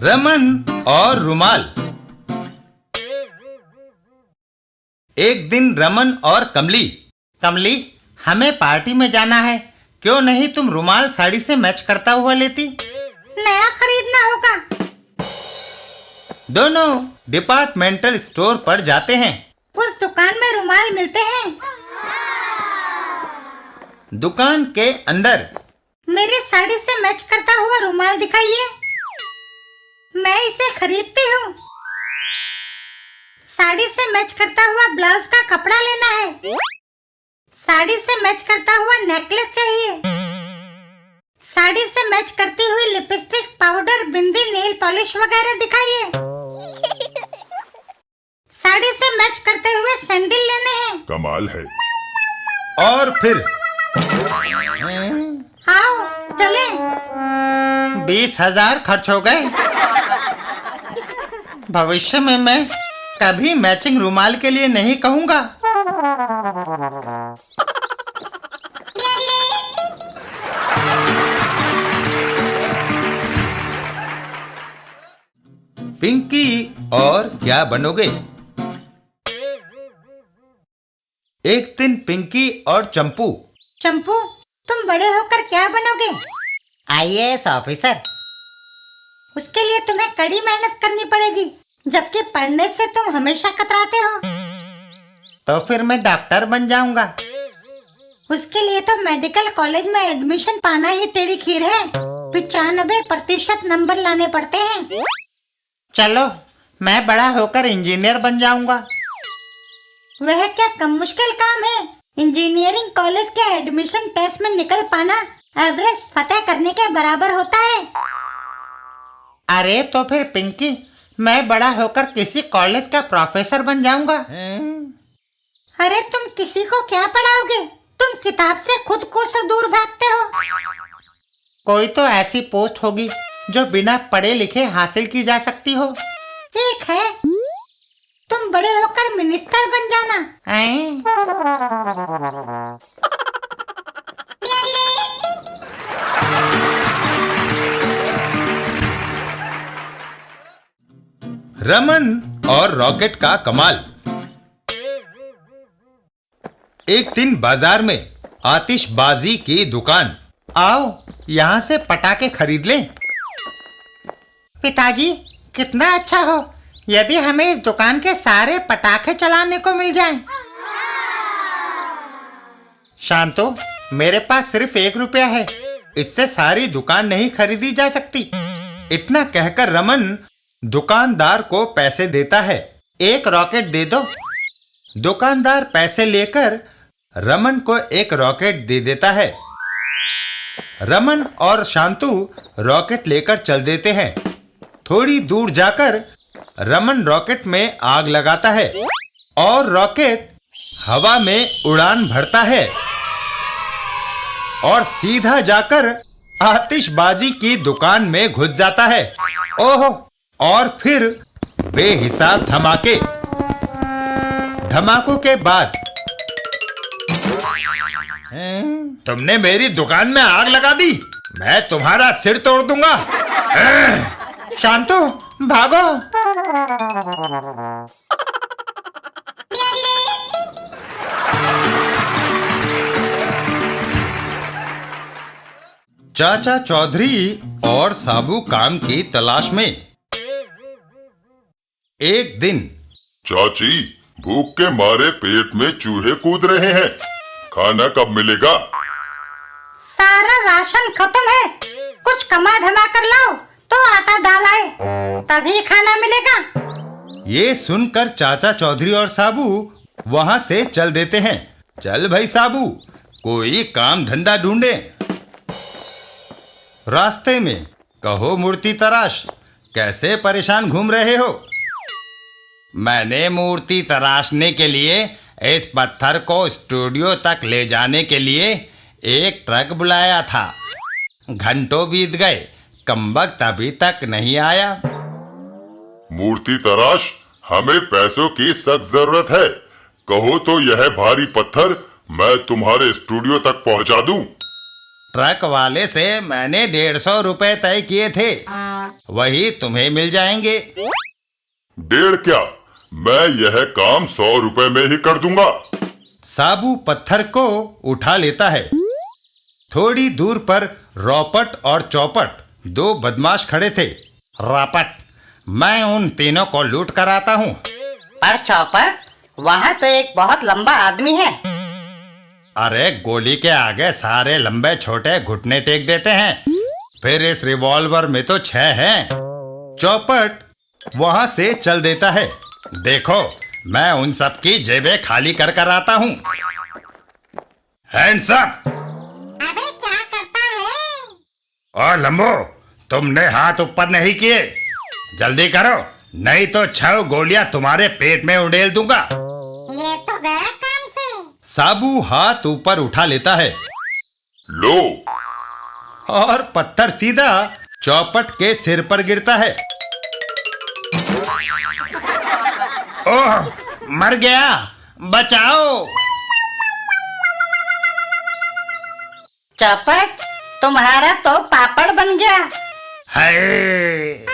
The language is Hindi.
रमन और रुमाल। एक दिन रमन और कमली। कमली, हमें पार्टी में जाना है, क्यों नहीं तुम रुमाल साड़ी से मैच करता हुआ लेती? नया खरीदना होगा। दोनों डिपार्टमेंटल स्टोर पर जाते हैं। उस दुकान में रुमाल मिलते हैं। दुकान के अंदर मेरी साड़ी से मैच करता हुआ रुमाल दिखाइए, मैं इसे खरीदती हूँ। साड़ी से मैच करता हुआ ब्लाउज का कपड़ा लेना है। साड़ी से मैच करता हुआ नेकलेस चाहिए। साड़ी से मैच करती हुई लिपस्टिक, पाउडर, बिंदी, नेल पॉलिश वगैरह दिखाइए। साड़ी से मैच करते हुए सैंडल लेने हैं। कमाल है। और फिर आओ चले। 20,000 खर्च हो गए। भविष्य में मैं कभी मैचिंग रुमाल के लिए नहीं कहूंगा। पिंकी और क्या बनोगे? एक दिन पिंकी और चंपू। चंपू, तुम बड़े होकर क्या बनोगे? IAS officer. उसके लिए तुम्हें कड़ी मेहनत करनी पड़ेगी, जबकि पढ़ने से तुम हमेशा कतराते हो। तो फिर मैं डॉक्टर बन जाऊंगा। उसके लिए तो मेडिकल कॉलेज में एडमिशन पाना ही टेढ़ी खीर है। 95% नंबर लाने पड़ते हैं। चलो, मैं बड़ा होकर इंजीनियर बन जाऊंगा। वह क्या कम मुश्किल काम है? इंजीनियरिंग कॉलेज के एडमिशन टेस्ट में निकल पाना एवरेस्ट फतेह करने के बराबर होता है। अरे तो फिर पिंकी, मैं बड़ा होकर किसी कॉलेज का प्रोफेसर बन जाऊंगा। अरे तुम किसी को क्या पढ़ाओगे? तुम किताब से खुद को से दूर भागते हो। कोई तो ऐसी पोस्ट होगी जो बिना पढ़े लिखे हासिल की जा सकती हो। एक है, तुम बड़े होकर मिनिस्टर बन जाना। रमन और रॉकेट का कमाल। एक दिन बाजार में आतिशबाजी की दुकान। आओ, यहाँ से पटाखे खरीद लें। पिताजी, कितना अच्छा हो यदि हमें इस दुकान के सारे पटाखे चलाने को मिल जाएं। शांतो, मेरे पास सिर्फ 1 रुपया है, इससे सारी दुकान नहीं खरीदी जा सकती। इतना कहकर रमन दुकानदार को पैसे देता है। 1 रॉकेट दे दो। दुकानदार पैसे लेकर रमन को 1 रॉकेट दे देता है। रमन और शांतु रॉकेट लेकर चल देते हैं। थोड़ी दूर जाकर रमन रॉकेट में आग लगाता है और रॉकेट हवा में उड़ान भरता है और सीधा जाकर आतिशबाजी की दुकान में घुस जाता है। ओहो! और फिर बेहिसाब धमाके। धमाकों के बाद तुमने मेरी दुकान में आग लगा दी, मैं तुम्हारा सिर तोड़ दूंगा। शांतो, भागो। चाचा चौधरी और साबू काम की तलाश में। एक दिन चाची, भूख के मारे पेट में चूहे कूद रहे हैं, खाना कब मिलेगा? सारा राशन खत्म है, कुछ कमा धमा कर लाओ तो आटा दाल आए, तभी खाना मिलेगा। ये सुनकर चाचा चौधरी और साबू वहां से चल देते हैं। चल भाई साबू, कोई काम धंधा ढूंढे। रास्ते में कहो मूर्ति तराश, कैसे परेशान घूम रहे हो? मैंने मूर्ति तराशने के लिए इस पत्थर को स्टूडियो तक ले जाने के लिए एक ट्रक बुलाया था। घंटों बीत गए, कमबख्त अभी तक नहीं आया। मूर्ति तराश, हमें पैसों की सख्त जरूरत है। कहो तो यह भारी पत्थर मैं तुम्हारे स्टूडियो तक पहुंचा दूं। ट्रक वाले से मैंने 150 रुपए तय किए थे। वही तुम्हें मिल जाएंगे। 1.5 क्या, मैं यह काम 100 रुपए में ही कर दूंगा। साबू पत्थर को उठा लेता है। थोड़ी दूर पर रॉपट और चौपट 2 बदमाश खड़े थे। रॉपट, मैं उन तीनों को लूट कर आता हूँ। पर चौपट, वहाँ तो एक बहुत लंबा आदमी है। अरे गोली के आगे सारे लंबे छोटे घुटने टेक देते हैं। फिर इस रिवॉल्वर में तो 6 हैं। चौपट वहां से चल देता है। देखो, मैं उन सब की जेबें खाली कर कर आता हूँ। Hands up. अबे क्या करता है? और लंबो, तुमने हाथ ऊपर नहीं किए। जल्दी करो, नहीं तो 6 गोलियां तुम्हारे पेट में उड़ेल दूंगा। ये तो गया काम से। साबू हाथ ऊपर उठा लेता है लो, और पत्थर सीधा चौपट के सिर पर गिरता है। ओह, मर गया, बचाओ। चौपट, तुम्हारा तो पापड़ बन गया। हाय।